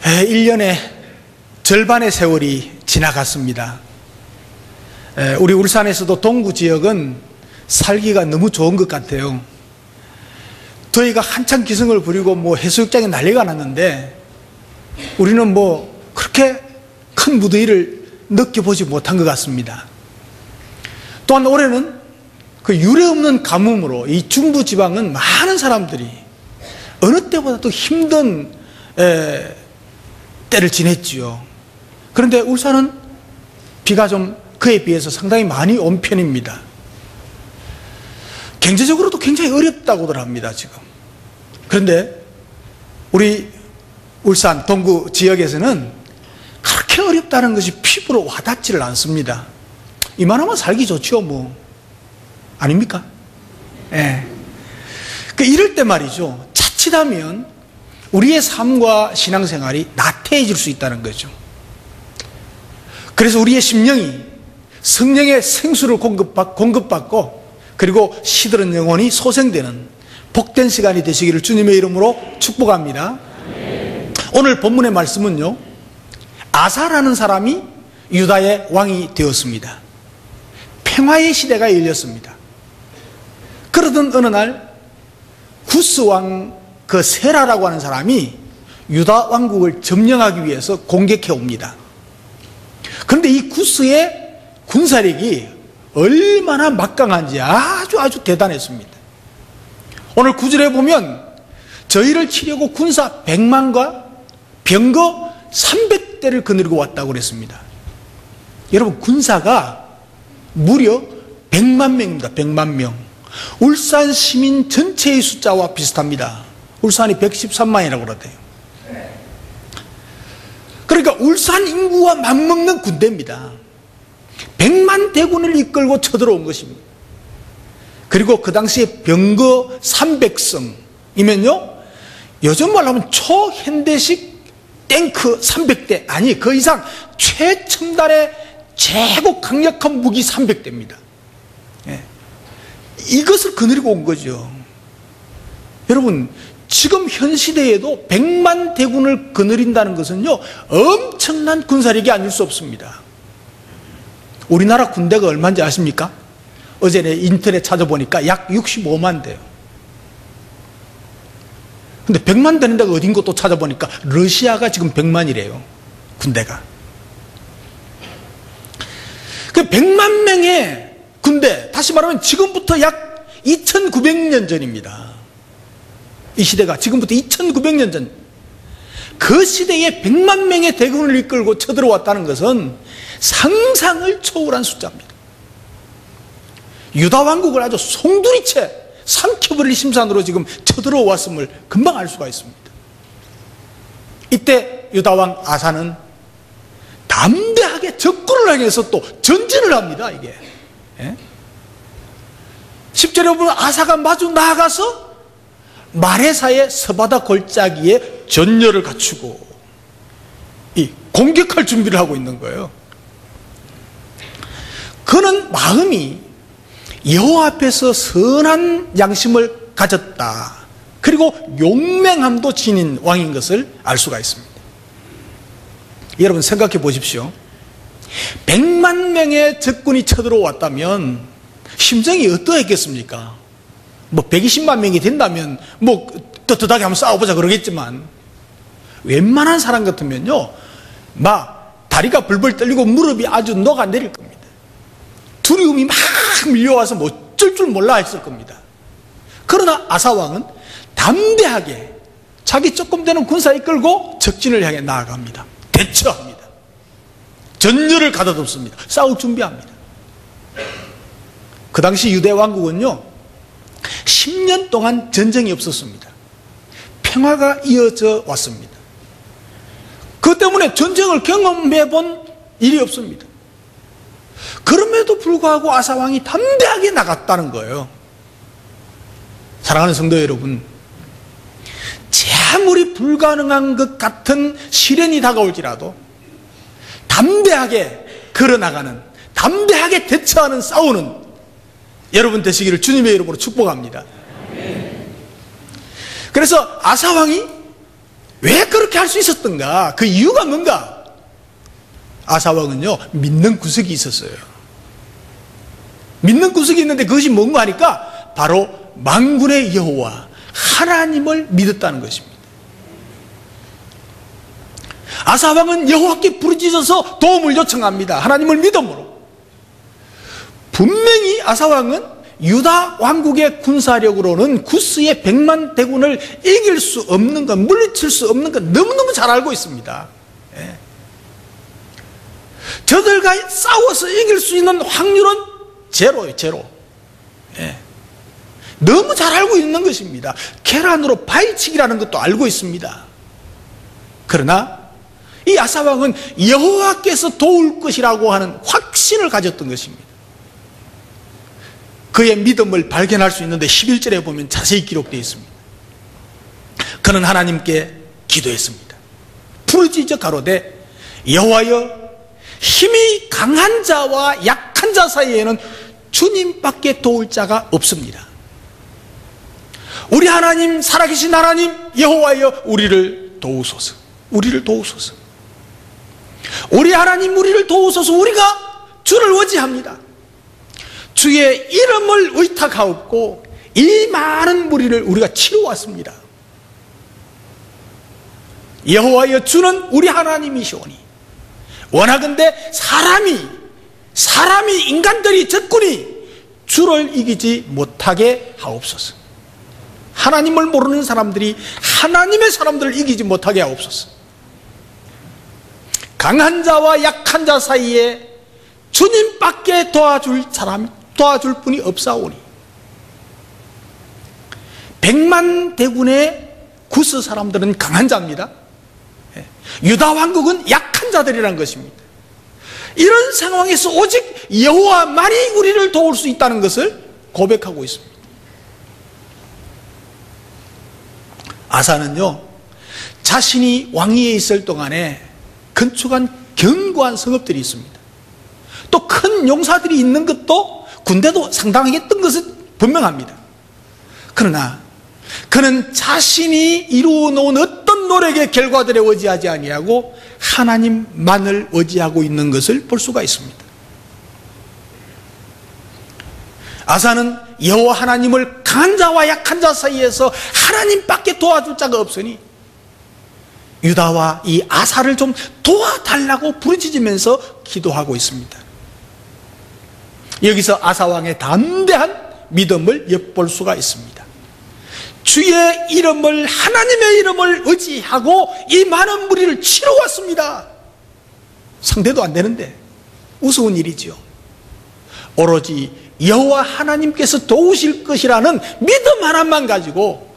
1년의 절반의 세월이 지나갔습니다. 우리 울산에서도 동구 지역은 살기가 너무 좋은 것 같아요. 더위가 한창 기승을 부리고 해수욕장에 난리가 났는데 우리는 그렇게 큰 무더위를 느껴보지 못한 것 같습니다. 또한 올해는 그 유례없는 가뭄으로 이 중부 지방은 많은 사람들이 어느 때보다도 힘든 때를 지냈지요. 그런데 울산은 비가 좀 그에 비해서 상당히 많이 온 편입니다. 경제적으로도 굉장히 어렵다고들 합니다, 지금. 그런데 우리 울산 동구 지역에서는 그렇게 어렵다는 것이 피부로 와닿지를 않습니다. 이만하면 살기 좋죠, 아닙니까? 예. 이럴 때 말이죠. 자칫하면 우리의 삶과 신앙생활이 나태해질 수 있다는 거죠. 그래서 우리의 심령이 성령의 생수를 공급받고 그리고 시들은 영혼이 소생되는 복된 시간이 되시기를 주님의 이름으로 축복합니다. 오늘 본문의 말씀은요, 아사라는 사람이 유다의 왕이 되었습니다. 평화의 시대가 열렸습니다. 그러던 어느 날 구스 왕 그 세라라고 하는 사람이 유다 왕국을 점령하기 위해서 공격해 옵니다. 그런데 이 구스의 군사력이 얼마나 막강한지 아주 대단했습니다. 오늘 9절에 보면 저희를 치려고 군사 100만과 병거 300대를 거느리고 왔다고 그랬습니다. 여러분, 군사가 무려 100만 명입니다. 100만 명. 울산 시민 전체의 숫자와 비슷합니다. 울산이 113만이라고 그러대요. 그러니까 울산 인구와 맞먹는 군대입니다. 100만 대군을 이끌고 쳐들어온 것입니다. 그리고 그 당시에 병거 300성이면요, 요즘 말로 하면 초현대식 탱크 300대, 아니 그 이상 최첨단의 최고 강력한 무기 300대입니다. 이것을 거느리고 온 거죠. 여러분, 지금 현 시대에도 100만 대군을 거느린다는 것은요, 엄청난 군사력이 아닐 수 없습니다. 우리나라 군대가 얼마인지 아십니까? 어제 내 인터넷 찾아보니까 약 65만 대요. 근데 100만 되는 데가 어딘가 또 찾아보니까 러시아가 지금 100만이래요. 군대가. 그 100만 명의 군대, 다시 말하면 지금부터 약 2900년 전입니다. 이 시대가 지금부터 2900년 전, 그 시대에 100만 명의 대군을 이끌고 쳐들어왔다는 것은 상상을 초월한 숫자입니다. 유다 왕국을 아주 송두리째 삼켜버릴 심산으로 지금 쳐들어왔음을 금방 알 수가 있습니다. 이때 유다 왕 아사는 담대하게 적군을 향해서 또 전진을 합니다. 이게 10절에 보면 아사가 마주 나아가서 마레사의 서바다 골짜기에 전열을 갖추고 이 공격할 준비를 하고 있는 거예요. 그는 마음이 여호와 앞에서 선한 양심을 가졌다. 그리고 용맹함도 지닌 왕인 것을 알 수가 있습니다. 여러분 생각해 보십시오. 100만 명의 적군이 쳐들어왔다면 심정이 어떠했겠습니까? 120만 명이 된다면 떳떳하게 한번 싸워보자 그러겠지만, 웬만한 사람 같으면요, 막 다리가 벌벌 떨리고 무릎이 아주 녹아내릴 겁니다. 두려움이 막 밀려와서 어쩔 줄 몰라 했을 겁니다. 그러나 아사왕은 담대하게 자기 조금 되는 군사 이끌고 적진을 향해 나아갑니다. 대처합니다. 전열을 가다듬습니다. 싸울 준비합니다. 그 당시 유대 왕국은요, 10년 동안 전쟁이 없었습니다. 평화가 이어져 왔습니다. 그 때문에 전쟁을 경험해 본 일이 없습니다. 그럼에도 불구하고 아사왕이 담대하게 나갔다는 거예요. 사랑하는 성도 여러분, 아무리 불가능한 것 같은 시련이 다가올지라도 담대하게 걸어나가는, 담대하게 대처하는, 싸우는 여러분 되시기를 주님의 이름으로 축복합니다. 그래서 아사왕이 왜 그렇게 할 수 있었던가? 그 이유가 뭔가? 아사왕은요, 믿는 구석이 있었어요. 믿는 구석이 있는데 그것이 뭔가 하니까 바로 만군의 여호와 하나님을 믿었다는 것입니다. 아사왕은 여호와께 부르짖어서 도움을 요청합니다. 하나님을 믿음으로. 분명히 아사왕은 유다 왕국의 군사력으로는 구스의 100만 대군을 이길 수 없는 것, 물리칠 수 없는 것 너무너무 잘 알고 있습니다. 예. 저들과 싸워서 이길 수 있는 확률은 제로예요, 제로. 예. 너무 잘 알고 있는 것입니다. 계란으로 바위치기라는 것도 알고 있습니다. 그러나 이 아사왕은 여호와께서 도울 것이라고 하는 확신을 가졌던 것입니다. 그의 믿음을 발견할 수 있는데 11절에 보면 자세히 기록되어 있습니다. 그는 하나님께 기도했습니다. 부르짖어 가로되 여호와여, 힘이 강한 자와 약한 자 사이에는 주님밖에 도울 자가 없습니다. 우리 하나님, 살아계신 하나님 여호와여, 우리를 도우소서. 우리를 도우소서. 우리 하나님, 우리를 도우소서. 우리가 주를 의지합니다. 주의 이름을 의탁하옵고 이 많은 무리를 우리가 치러왔습니다. 여호와여, 주는 우리 하나님이시오니 원하건대 사람이 인간들이 적군이 주를 이기지 못하게 하옵소서. 하나님을 모르는 사람들이 하나님의 사람들을 이기지 못하게 하옵소서. 강한 자와 약한 자 사이에 주님밖에 도와줄 분이 없사오니 100만 대군의 구스 사람들은 강한 자입니다. 유다 왕국은 약한 자들이라는 것입니다. 이런 상황에서 오직 여호와만이 우리를 도울 수 있다는 것을 고백하고 있습니다. 아사는요, 자신이 왕위에 있을 동안에 건축한 견고한 성읍들이 있습니다. 또 큰 용사들이 있는 것도, 군대도 상당하게 뜬 것은 분명합니다. 그러나 그는 자신이 이루어 놓은 어떤 노력의 결과들에 의지하지 아니하고 하나님만을 의지하고 있는 것을 볼 수가 있습니다. 아사는 여호와 하나님을 강한 자와 약한 자 사이에서 하나님밖에 도와줄 자가 없으니 유다와 이 아사를 좀 도와달라고 부르짖으면서 기도하고 있습니다. 여기서 아사왕의 담대한 믿음을 엿볼 수가 있습니다. 주의 이름을, 하나님의 이름을 의지하고 이 많은 무리를 치러왔습니다. 상대도 안 되는데 우스운 일이죠. 오로지 여호와 하나님께서 도우실 것이라는 믿음 하나만 가지고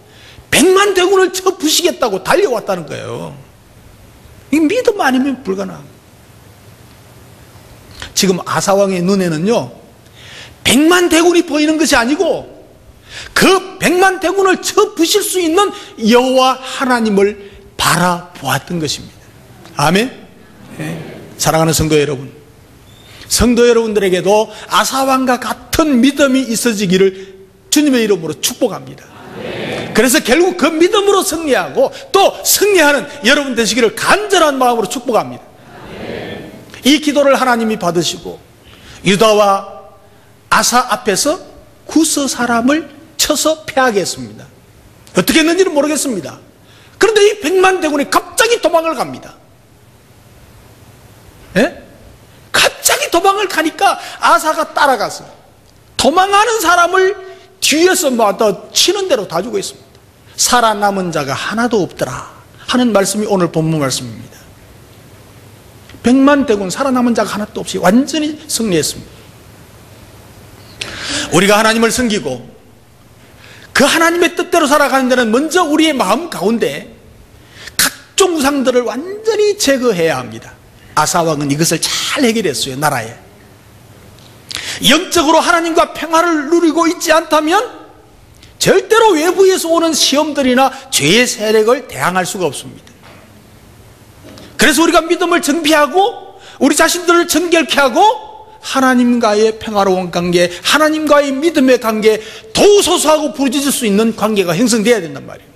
100만 대군을 쳐 부시겠다고 달려왔다는 거예요. 이 믿음 아니면 불가능합니다. 지금 아사왕의 눈에는요, 100만 대군이 보이는 것이 아니고 그 100만 대군을 쳐 부실 수 있는 여호와 하나님을 바라보았던 것입니다. 아멘. 네. 사랑하는 성도 여러분, 성도 여러분들에게도 아사왕과 같은 믿음이 있어지기를 주님의 이름으로 축복합니다. 그래서 결국 그 믿음으로 승리하고 또 승리하는 여러분 되시기를 간절한 마음으로 축복합니다. 이 기도를 하나님이 받으시고 유다와 아사 앞에서 구스 사람을 쳐서 패하게 했습니다. 어떻게 했는지는 모르겠습니다. 그런데 이 100만 대군이 갑자기 도망을 갑니다. 예? 갑자기 도망을 가니까 아사가 따라가서 도망하는 사람을 뒤에서 더 치는 대로 다 죽어 있습니다. 살아남은 자가 하나도 없더라 하는 말씀이 오늘 본문 말씀입니다. 100만 대군 살아남은 자가 하나도 없이 완전히 승리했습니다. 우리가 하나님을 섬기고 그 하나님의 뜻대로 살아가는 데는 먼저 우리의 마음 가운데 각종 우상들을 완전히 제거해야 합니다. 아사왕은 이것을 잘 해결했어요. 나라에 영적으로 하나님과 평화를 누리고 있지 않다면 절대로 외부에서 오는 시험들이나 죄의 세력을 대항할 수가 없습니다. 그래서 우리가 믿음을 정비하고 우리 자신들을 정결케 하고 하나님과의 평화로운 관계, 하나님과의 믿음의 관계, 도우소서 하고 부르짖을 수 있는 관계가 형성되어야 된단 말이에요.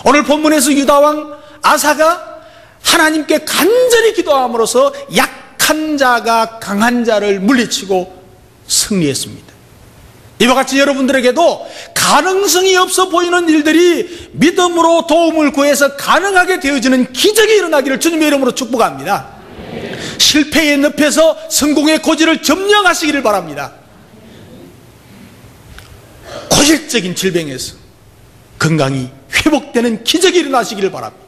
오늘 본문에서 유다왕 아사가 하나님께 간절히 기도함으로써 약한 자가 강한 자를 물리치고 승리했습니다. 이와 같이 여러분들에게도 가능성이 없어 보이는 일들이 믿음으로 도움을 구해서 가능하게 되어지는 기적이 일어나기를 주님의 이름으로 축복합니다. 실패의 늪에서 성공의 고지를 점령하시기를 바랍니다. 고질적인 질병에서 건강이 회복되는 기적이 일어나시기를 바랍니다.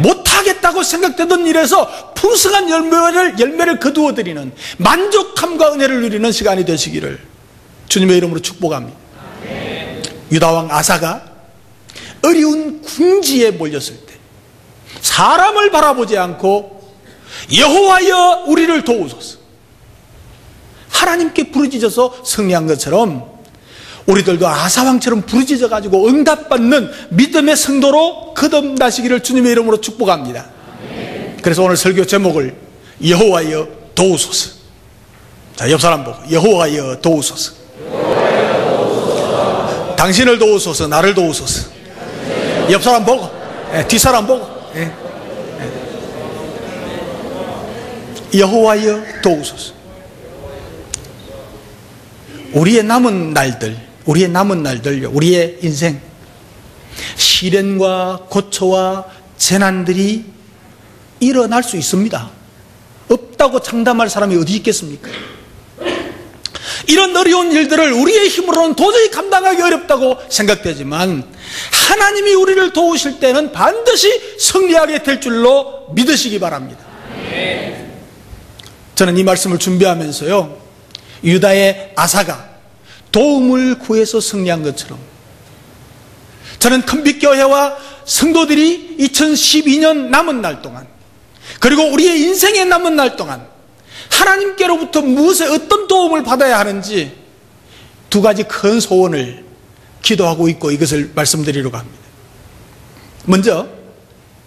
못하겠다고 생각되던 일에서 풍성한 열매를 거두어드리는 만족함과 은혜를 누리는 시간이 되시기를 주님의 이름으로 축복합니다. 유다왕 아사가 어려운 궁지에 몰렸을 때 사람을 바라보지 않고 여호와여 우리를 도우소서, 하나님께 부르짖어서 승리한 것처럼 우리들도 아사왕처럼 부르짖어 가지고 응답받는 믿음의 성도로 거듭나시기를 주님의 이름으로 축복합니다. 그래서 오늘 설교 제목을 여호와여 도우소서. 자, 옆 사람 보고 여호와여 도우소서. 당신을 도우소서, 나를 도우소서. 옆 사람 보고, 뒷사람 보고, 여호와여 도우소서. 우리의 남은 날들요, 우리의 인생, 시련과 고초와 재난들이 일어날 수 있습니다. 없다고 장담할 사람이 어디 있겠습니까? 이런 어려운 일들을 우리의 힘으로는 도저히 감당하기 어렵다고 생각되지만 하나님이 우리를 도우실 때는 반드시 승리하게 될 줄로 믿으시기 바랍니다. 저는 이 말씀을 준비하면서요, 유다의 아사가 도움을 구해서 승리한 것처럼 저는 큰빛교회와 성도들이 2012년 남은 날 동안, 그리고 우리의 인생의 남은 날 동안 하나님께로부터 무엇에 어떤 도움을 받아야 하는지 두 가지 큰 소원을 기도하고 있고 이것을 말씀드리려고 합니다. 먼저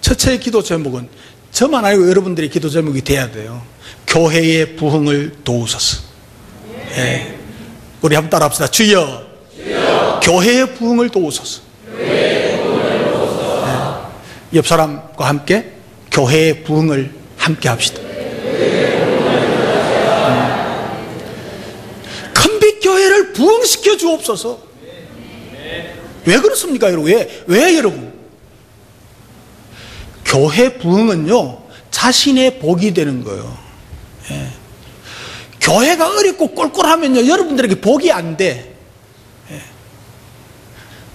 첫째의 기도 제목은 저만 아니고 여러분들의 기도 제목이 돼야 돼요. 교회의 부흥을 도우소서. 예. 우리 한번 따라 합시다. 주여, 교회의 부흥을 도우소서. 예. 옆 사람과 함께 교회의 부흥을 함께 합시다. 큰빛교회를 부흥시켜 주옵소서. 왜 그렇습니까, 여러분? 왜 여러분? 교회 부흥은요, 자신의 복이 되는 거예요. 예. 교회가 어렵고 꼴꼴하면요, 여러분들에게 복이 안 돼. 예.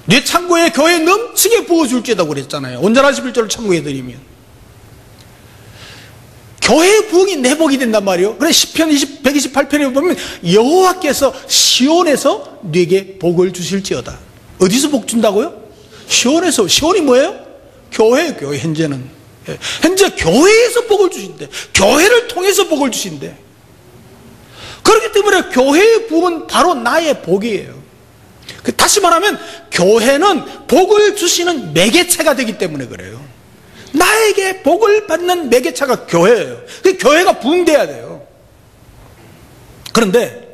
내 창고에 교회 넘치게 부어줄지다고 그랬잖아요. 온전한 11조를 창고에 드리면. 교회의 부흥이 내 복이 된단 말이에요. 그래, 시편 128편에 보면 여호와께서 시온에서 네게 복을 주실지어다. 어디서 복 준다고요? 시온에서. 시온이 뭐예요? 교회, 현재는. 현재 교회에서 복을 주신대. 교회를 통해서 복을 주신대. 그렇기 때문에 교회의 복은 바로 나의 복이에요. 다시 말하면 교회는 복을 주시는 매개체가 되기 때문에 그래요. 나에게 복을 받는 매개체가 교회예요. 교회가 부흥돼야 돼요. 그런데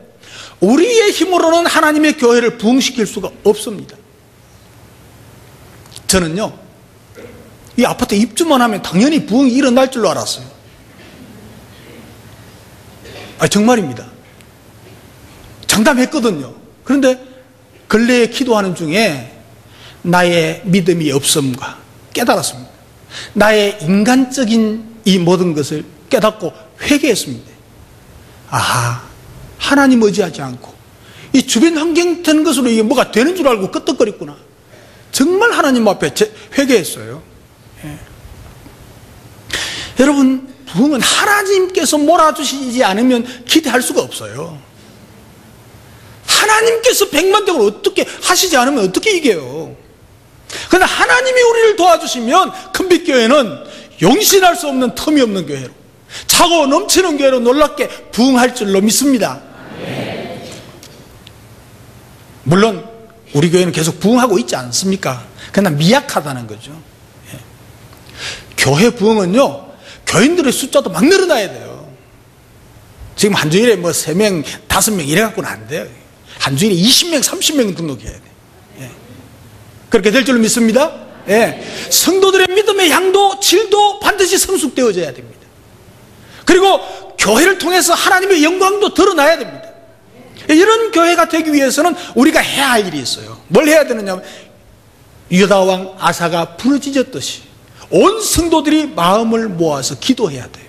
우리의 힘으로는 하나님의 교회를 부흥시킬 수가 없습니다. 저는요, 이 아파트 입주만 하면 당연히 부흥이 일어날 줄로 알았어요. 정말입니다. 장담했거든요. 그런데 근래에 기도하는 중에 나의 믿음이 없음과 깨달았습니다. 나의 인간적인 이 모든 것을 깨닫고 회개했습니다. 아하, 하나님 의지하지 않고 이 주변 환경 되는 것으로 이게 뭐가 되는 줄 알고 끄떡거렸구나. 정말 하나님 앞에 회개했어요. 예. 여러분, 부흥은 하나님께서 몰아주시지 않으면 기대할 수가 없어요. 하나님께서 백만대국을 어떻게 하시지 않으면 어떻게 이겨요? 그러나 하나님이 우리를 도와주시면 큰빛교회는 용신할 수 없는 틈이 없는 교회로, 차고 넘치는 교회로 놀랍게 부흥할 줄로 믿습니다. 물론 우리 교회는 계속 부흥하고 있지 않습니까? 그러나 미약하다는 거죠. 교회 부흥은요, 교인들의 숫자도 막 늘어나야 돼요. 지금 한 주일에 3명, 5명 이래갖고는 안 돼요. 한 주일에 20명, 30명 등록해야 돼. 그렇게 될 줄로 믿습니다. 예, 성도들의 믿음의 양도 질도 반드시 성숙되어져야 됩니다. 그리고 교회를 통해서 하나님의 영광도 드러나야 됩니다. 이런 교회가 되기 위해서는 우리가 해야 할 일이 있어요. 뭘 해야 되느냐 하면 유다 왕 아사가 부르짖었듯이 온 성도들이 마음을 모아서 기도해야 돼요.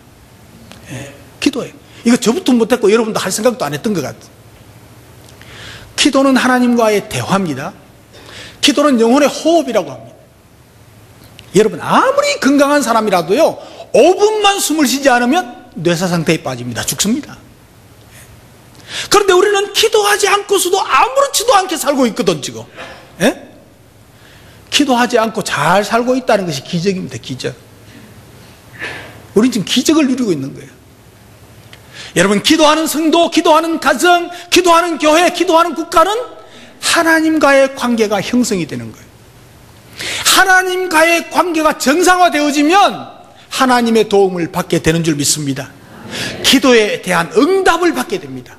예, 기도해요. 이거 저부터 못했고 여러분도 할 생각도 안 했던 것 같아요. 기도는 하나님과의 대화입니다. 기도는 영혼의 호흡이라고 합니다. 여러분 아무리 건강한 사람이라도요 5분만 숨을 쉬지 않으면 뇌사 상태에 빠집니다. 죽습니다. 그런데 우리는 기도하지 않고서도 아무렇지도 않게 살고 있거든 지금. 예? 기도하지 않고 잘 살고 있다는 것이 기적입니다. 기적. 우리는 지금 기적을 누리고 있는 거예요. 여러분 기도하는 성도, 기도하는 가정, 기도하는 교회, 기도하는 국가는 하나님과의 관계가 형성이 되는 거예요. 하나님과의 관계가 정상화되어지면 하나님의 도움을 받게 되는 줄 믿습니다. 기도에 대한 응답을 받게 됩니다.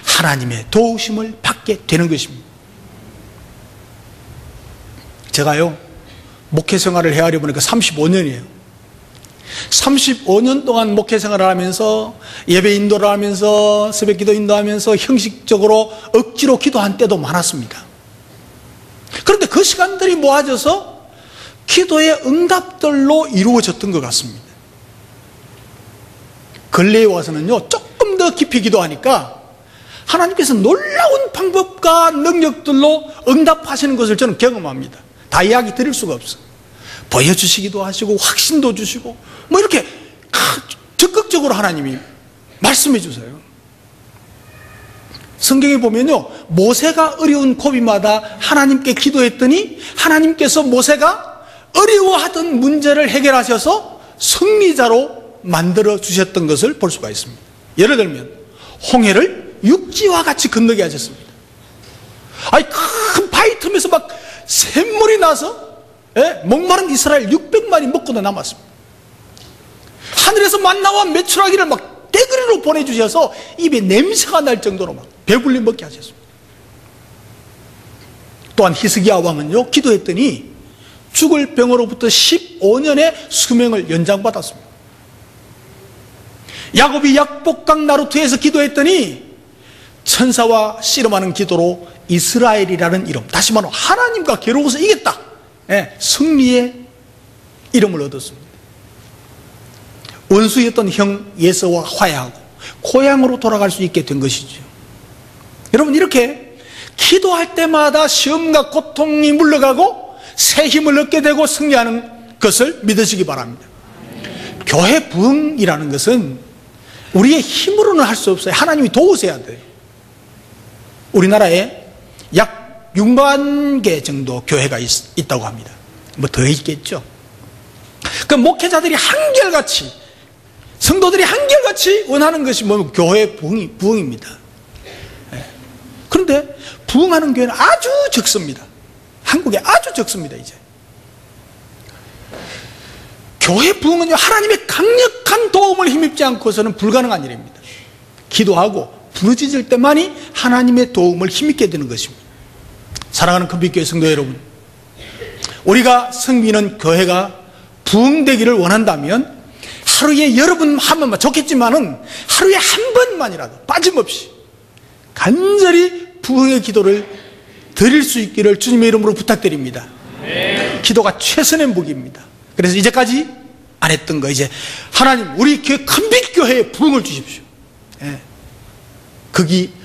하나님의 도우심을 받게 되는 것입니다. 제가요 목회 생활을 헤아려 보니까 35년이에요 35년 동안 목회 생활을 하면서 예배 인도를 하면서 새벽기도 인도하면서 형식적으로 억지로 기도한 때도 많았습니다. 그런데 그 시간들이 모아져서 기도의 응답들로 이루어졌던 것 같습니다. 근래에 와서는요 조금 더 깊이 기도하니까 하나님께서 놀라운 방법과 능력들로 응답하시는 것을 저는 경험합니다. 다 이야기 드릴 수가 없어요. 보여주시기도 하시고 확신도 주시고 뭐 이렇게 적극적으로 하나님이 말씀해 주세요. 성경에 보면요 모세가 어려운 고비마다 하나님께 기도했더니 하나님께서 모세가 어려워하던 문제를 해결하셔서 승리자로 만들어 주셨던 것을 볼 수가 있습니다. 예를 들면 홍해를 육지와 같이 건너게 하셨습니다. 아니 큰 바위 틈에서 막 샘물이 나서 목마른 이스라엘 600만이 먹고도 남았습니다. 하늘에서 만나와 메추라기를 막 떼그리로 보내주셔서 입에 냄새가 날 정도로 막 배불리 먹게 하셨습니다. 또한 히스기야 왕은요 기도했더니 죽을 병으로부터 15년의 수명을 연장받았습니다. 야곱이 약복강 나루트에서 기도했더니 천사와 씨름하는 기도로 이스라엘이라는 이름, 다시 말하면 하나님과 겨루어서 이겼다, 승리의 이름을 얻었습니다. 원수였던 형 예서와 화해하고 고향으로 돌아갈 수 있게 된 것이죠. 여러분 이렇게 기도할 때마다 시험과 고통이 물러가고 새 힘을 얻게 되고 승리하는 것을 믿으시기 바랍니다. 교회 부흥이라는 것은 우리의 힘으로는 할 수 없어요. 하나님이 도우셔야 돼요. 우리나라에 약 6만 개 정도 교회가 있다고 합니다. 뭐 더 있겠죠. 그 목회자들이 한결같이, 성도들이 한결같이 원하는 것이 뭐 교회 부흥입니다. 그런데 부흥하는 교회는 아주 적습니다. 한국에 아주 적습니다. 이제 교회 부흥은요 하나님의 강력한 도움을 힘입지 않고서는 불가능한 일입니다. 기도하고 부르짖을 때만이 하나님의 도움을 힘입게 되는 것입니다. 사랑하는 큰빛교회 성도 여러분, 우리가 섬기는 교회가 부흥되기를 원한다면 하루에 여러분 한 번만 좋겠지만은 하루에 한 번만이라도 빠짐없이 간절히 부흥의 기도를 드릴 수 있기를 주님의 이름으로 부탁드립니다. 기도가 최선의 무기입니다. 그래서 이제까지 안 했던 거, 이제 하나님 우리 교회 큰빛교회에 부흥을 주십시오.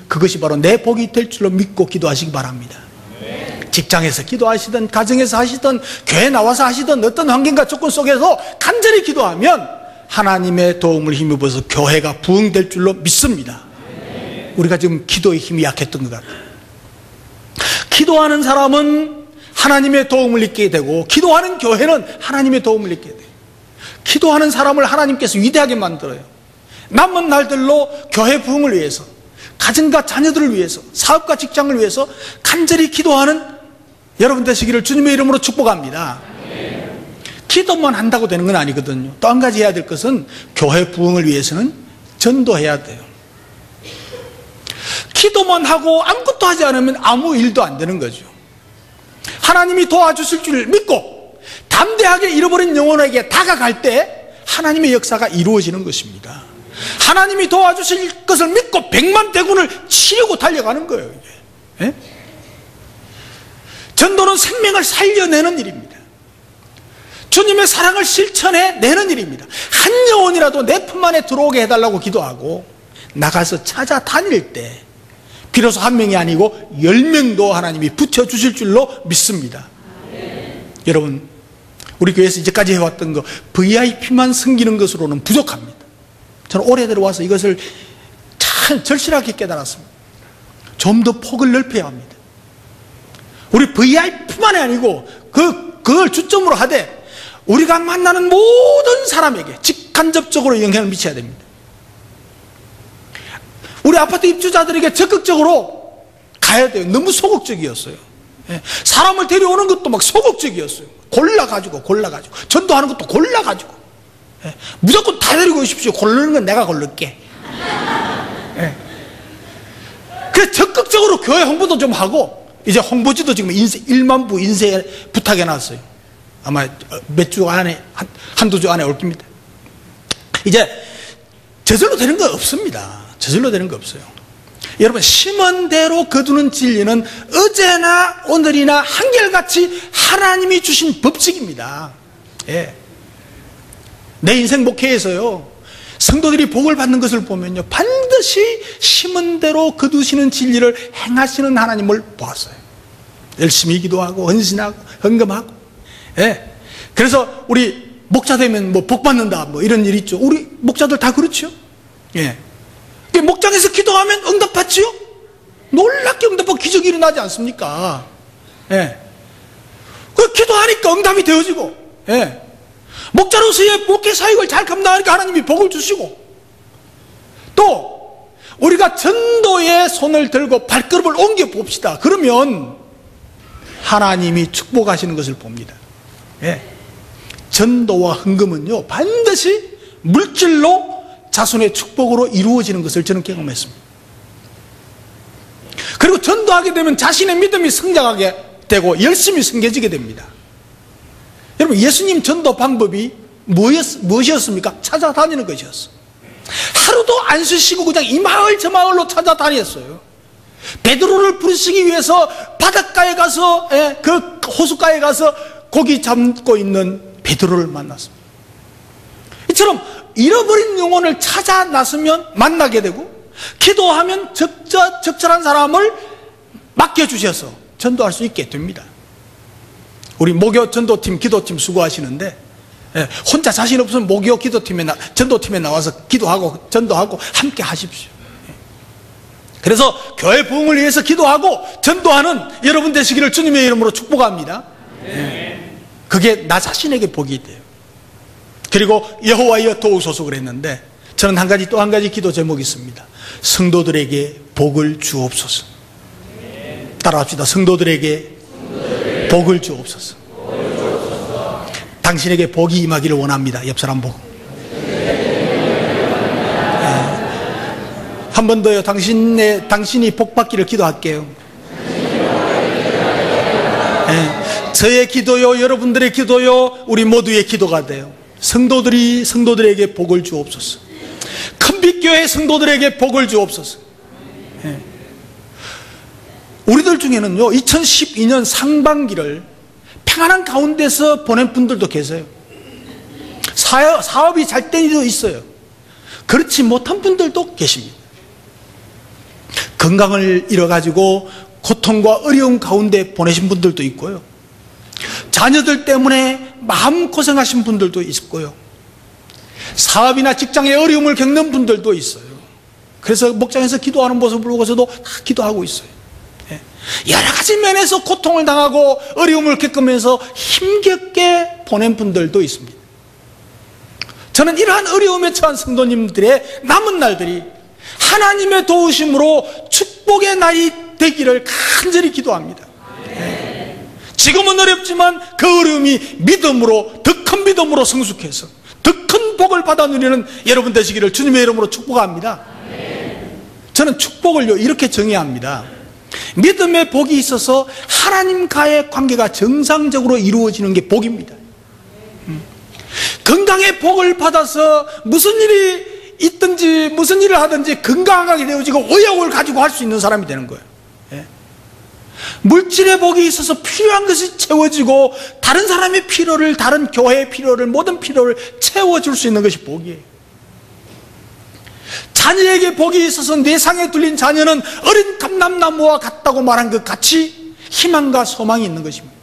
그것이 바로 내 복이 될 줄로 믿고 기도하시기 바랍니다. 직장에서 기도하시든 가정에서 하시든 교회 나와서 하시든 어떤 환경과 조건 속에서 간절히 기도하면 하나님의 도움을 힘입어서 교회가 부흥될 줄로 믿습니다. 우리가 지금 기도의 힘이 약했던 것 같아요. 기도하는 사람은 하나님의 도움을 잊게 되고 기도하는 교회는 하나님의 도움을 잊게 돼요. 기도하는 사람을 하나님께서 위대하게 만들어요. 남은 날들로 교회 부흥을 위해서, 가정과 자녀들을 위해서, 사업과 직장을 위해서 간절히 기도하는 여러분 되시기를 주님의 이름으로 축복합니다. 기도만 한다고 되는 건 아니거든요. 또 한 가지 해야 될 것은 교회 부흥을 위해서는 전도해야 돼요. 기도만 하고 아무것도 하지 않으면 아무 일도 안 되는 거죠. 하나님이 도와주실 줄 믿고 담대하게 잃어버린 영혼에게 다가갈 때 하나님의 역사가 이루어지는 것입니다. 하나님이 도와주실 것을 믿고 100만 대군을 치려고 달려가는 거예요. 이게. 예? 전도는 생명을 살려내는 일입니다. 주님의 사랑을 실천해내는 일입니다. 한 영혼이라도 내 품 안에 들어오게 해달라고 기도하고 나가서 찾아다닐 때 비로소 한 명이 아니고 10명도 하나님이 붙여주실 줄로 믿습니다. 여러분, 우리 교회에서 이제까지 해왔던 거 VIP만 섬기는 것으로는 부족합니다. 저는 올해 들어와서 이것을 참 절실하게 깨달았습니다. 좀 더 폭을 넓혀야 합니다. 우리 VIP만이 아니고 그걸 주점으로 하되 우리가 만나는 모든 사람에게 직간접적으로 영향을 미쳐야 됩니다. 우리 아파트 입주자들에게 적극적으로 가야 돼요. 너무 소극적이었어요. 사람을 데려오는 것도 막 소극적이었어요. 골라가지고 전도하는 것도 골라가지고 무조건 다 데리고 오십시오. 고르는 건 내가 고를게. 그래서 적극적으로 교회 홍보도 좀 하고 이제 홍보지도 지금 1만 부 인쇄 부탁해놨어요. 아마 몇 주 안에 한두 주 안에 올 겁니다. 이제 저절로 되는 거 없습니다. 저절로 되는 거 없어요. 여러분, 심은 대로 거두는 진리는 어제나 오늘이나 한결같이 하나님이 주신 법칙입니다. 예. 내 인생 목회에서요, 성도들이 복을 받는 것을 보면요, 반드시 심은 대로 거두시는 진리를 행하시는 하나님을 보았어요. 열심히 기도하고 헌신하고 헌금하고. 예. 그래서 우리 목자 되면 뭐 복 받는다 뭐 이런 일 있죠. 우리 목자들 다 그렇죠. 예. 목장에서 기도하면 응답받지요? 놀랍게 응답하고 기적이 일어나지 않습니까? 예. 그 기도하니까 응답이 되어지고, 예. 목자로서의 목회 사역을 잘 감당하니까 하나님이 복을 주시고, 또 우리가 전도의 손을 들고 발걸음을 옮겨 봅시다. 그러면 하나님이 축복하시는 것을 봅니다. 예. 전도와 헌금은요, 반드시 물질로 자손의 축복으로 이루어지는 것을 저는 경험했습니다. 그리고 전도하게 되면 자신의 믿음이 성장하게 되고 열심히 섬겨지게 됩니다. 여러분, 예수님 전도 방법이 무엇이었습니까? 찾아다니는 것이었어요. 하루도 안 쉬시고 그냥 이 마을 저 마을로 찾아다녔어요. 베드로를 부르시기 위해서 바닷가에 가서, 그 호숫가에 가서 고기 잡고 있는 베드로를 만났습니다. 이처럼 잃어버린 영혼을 찾아 나서면 만나게 되고, 기도하면 적절한 사람을 맡겨주셔서 전도할 수 있게 됩니다. 우리 목요 전도팀, 기도팀 수고하시는데, 혼자 자신 없으면 목요 기도팀에 전도팀에 나와서 기도하고 전도하고 함께 하십시오. 그래서 교회 부흥을 위해서 기도하고 전도하는 여러분 되시기를 주님의 이름으로 축복합니다. 그게 나 자신에게 복이 돼요. 그리고 여호와여 도우소서 그랬는데, 저는 또 한 가지 기도 제목이 있습니다. 성도들에게 복을 주옵소서. 따라합시다. 성도들에게 복을 주옵소서. 당신에게 복이 임하기를 원합니다. 옆 사람 보고. 한 번 더요. 당신이 복 받기를 기도할게요. 저의 기도요, 여러분들의 기도요, 우리 모두의 기도가 돼요. 성도들에게 복을 주옵소서. 큰빛교회 성도들에게 복을 주옵소서. 우리들 중에는요, 2012년 상반기를 평안한 가운데서 보낸 분들도 계세요. 사업이 잘 된 일도 있어요. 그렇지 못한 분들도 계십니다. 건강을 잃어가지고 고통과 어려움 가운데 보내신 분들도 있고요. 자녀들 때문에 마음고생하신 분들도 있고요. 사업이나 직장의 어려움을 겪는 분들도 있어요. 그래서 목장에서 기도하는 모습을 보고서도 다 기도하고 있어요. 여러 가지 면에서 고통을 당하고 어려움을 겪으면서 힘겹게 보낸 분들도 있습니다. 저는 이러한 어려움에 처한 성도님들의 남은 날들이 하나님의 도우심으로 축복의 날이 되기를 간절히 기도합니다. 지금은 어렵지만 그 어려움이 믿음으로, 더 큰 믿음으로 성숙해서 더 큰 복을 받아 누리는 여러분 되시기를 주님의 이름으로 축복합니다. 저는 축복을요, 이렇게 정의합니다. 믿음의 복이 있어서 하나님과의 관계가 정상적으로 이루어지는 게 복입니다. 건강의 복을 받아서 무슨 일이 있든지 무슨 일을 하든지 건강하게 되어지고 의욕을 가지고 할 수 있는 사람이 되는 거예요. 예. 물질의 복이 있어서 필요한 것이 채워지고 다른 사람의 필요를, 다른 교회의 필요를, 모든 필요를 채워줄 수 있는 것이 복이에요. 자녀에게 복이 있어서 내상에 둘린 자녀는 어린 감람나무와 같다고 말한 것 같이 희망과 소망이 있는 것입니다.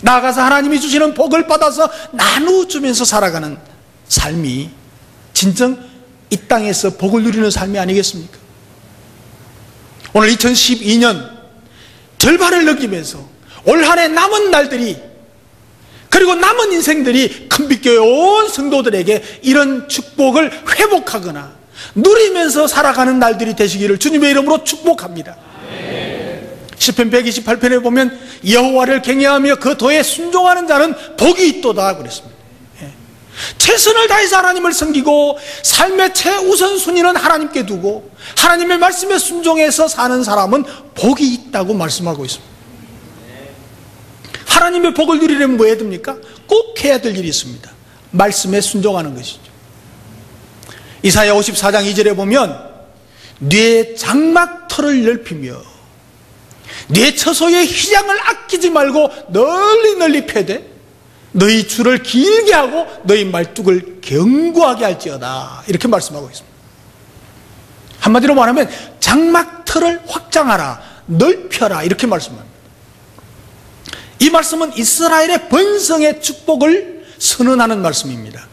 나아가서 하나님이 주시는 복을 받아서 나누어주면서 살아가는 삶이 진정 이 땅에서 복을 누리는 삶이 아니겠습니까? 오늘 2012년 절반을 넘기면서 올 한 해 남은 날들이, 그리고 남은 인생들이 큰빛교회 온 성도들에게 이런 축복을 회복하거나 누리면서 살아가는 날들이 되시기를 주님의 이름으로 축복합니다. 시편 128편에 보면 여호와를 경외하며 그 도에 순종하는 자는 복이 있도다 그랬습니다. 최선을 다해서 하나님을 섬기고 삶의 최우선순위는 하나님께 두고 하나님의 말씀에 순종해서 사는 사람은 복이 있다고 말씀하고 있습니다. 하나님의 복을 누리려면 뭐 해야 됩니까? 꼭 해야 될 일이 있습니다. 말씀에 순종하는 것이죠. 이사야 54장 2절에 보면 네 장막터를 넓히며 네 처소의 휘장을 아끼지 말고 널리 펴되 너희 줄을 길게 하고 너희 말뚝을 견고하게 할지어다, 이렇게 말씀하고 있습니다. 한마디로 말하면 장막터를 확장하라, 넓혀라, 이렇게 말씀합니다. 이 말씀은 이스라엘의 번성의 축복을 선언하는 말씀입니다.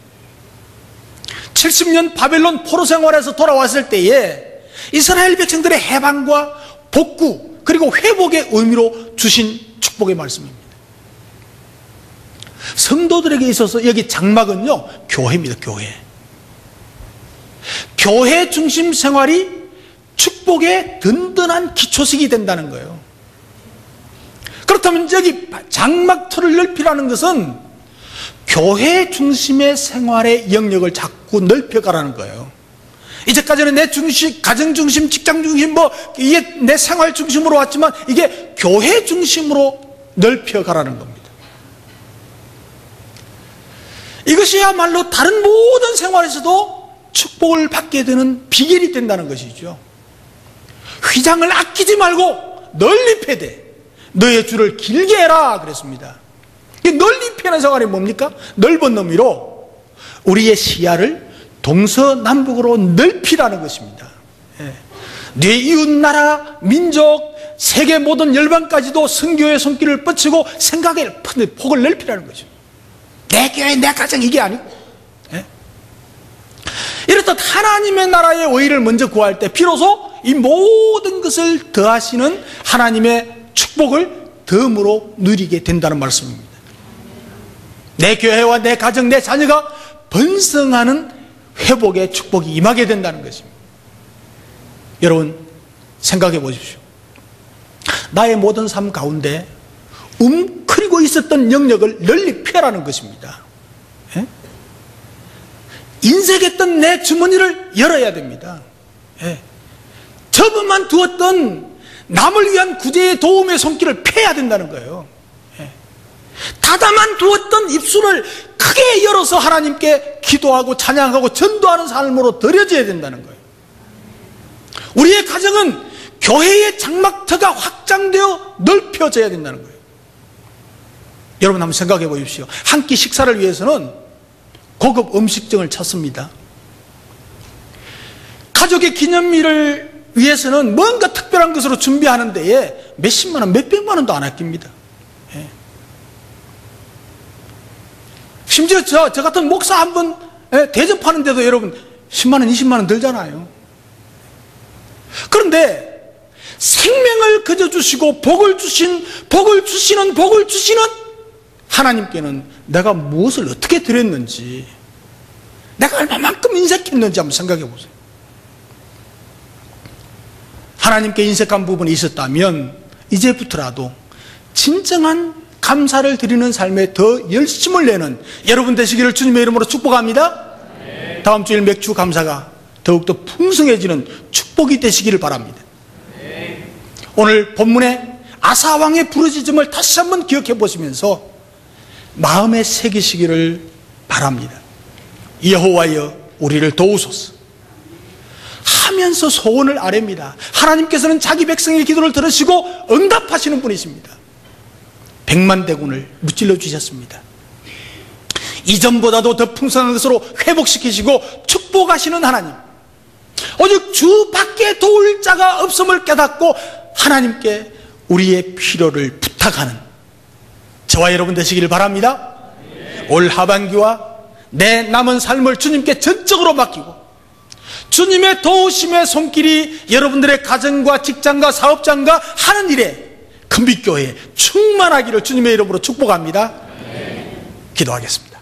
70년 바벨론 포로 생활에서 돌아왔을 때에 이스라엘 백성들의 해방과 복구 그리고 회복의 의미로 주신 축복의 말씀입니다. 성도들에게 있어서 여기 장막은요, 교회입니다. 교회 중심 생활이 축복의 든든한 기초식이 된다는 거예요. 그렇다면 여기 장막터를 넓히라는 것은 교회 중심의 생활의 영역을 자꾸 넓혀가라는 거예요. 이제까지는 내 중심, 가정 중심, 직장 중심, 이게 내 생활 중심으로 왔지만 이게 교회 중심으로 넓혀가라는 겁니다. 이것이야말로 다른 모든 생활에서도 축복을 받게 되는 비결이 된다는 것이죠. 휘장을 아끼지 말고 널리 펴되 너의 줄을 길게 해라 그랬습니다. 널리 펴는 생활이 뭡니까? 넓은 의미로 우리의 시야를 동서남북으로 넓히라는 것입니다. 네 이웃 나라, 민족, 세계 모든 열방까지도 선교의 손길을 뻗치고 생각의 폭을 넓히라는 거죠. 내 교회, 내 가정, 이게 아니고. 이렇듯 하나님의 나라의 의를 먼저 구할 때 비로소 이 모든 것을 더하시는 하나님의 축복을 덤으로 누리게 된다는 말씀입니다. 내 교회와 내 가정, 내 자녀가 번성하는 회복의 축복이 임하게 된다는 것입니다. 여러분 생각해 보십시오. 나의 모든 삶 가운데 움츠리고 있었던 영역을 널리 펴라는 것입니다. 인색했던 내 주머니를 열어야 됩니다. 접어만 두었던 남을 위한 구제의 도움의 손길을 펴야 된다는 거예요. 닫아만 두었던 입술을 크게 열어서 하나님께 기도하고 찬양하고 전도하는 삶으로 들여져야 된다는 거예요. 우리의 가정은 교회의 장막터가 확장되어 넓혀져야 된다는 거예요. 여러분 한번 생각해 보십시오. 한 끼 식사를 위해서는 고급 음식점을 찾습니다. 가족의 기념일을 위해서는 뭔가 특별한 것으로 준비하는 데에 몇십만 원, 몇백만 원도 안 아낍니다. 심지어 저 같은 목사 한 번 대접하는데도 여러분 10만 원, 20만 원 들잖아요. 그런데 생명을 거저주시고 복을 주시는 하나님께는 내가 무엇을 어떻게 드렸는지, 내가 얼마만큼 인색했는지 한번 생각해 보세요. 하나님께 인색한 부분이 있었다면 이제부터라도 진정한 감사를 드리는 삶에 더 열심을 내는 여러분 되시기를 주님의 이름으로 축복합니다. 다음 주일 맥주 감사가 더욱더 풍성해지는 축복이 되시기를 바랍니다. 오늘 본문에 아사 왕의 부르짖음을 다시 한번 기억해 보시면서 마음에 새기시기를 바랍니다. 여호와여 우리를 도우소서 하면서 소원을 아뢰입니다. 하나님께서는 자기 백성의 기도를 들으시고 응답하시는 분이십니다. 100만 대군을 무찔러 주셨습니다. 이전보다도 더 풍성한 것으로 회복시키시고 축복하시는 하나님, 오직 주 밖에 도울 자가 없음을 깨닫고 하나님께 우리의 필요를 부탁하는 저와 여러분 되시기를 바랍니다. 올 하반기와 내 남은 삶을 주님께 전적으로 맡기고 주님의 도우심의 손길이 여러분들의 가정과 직장과 사업장과 하는 일에 큰빛교회에 충만하기를 주님의 이름으로 축복합니다. 기도하겠습니다.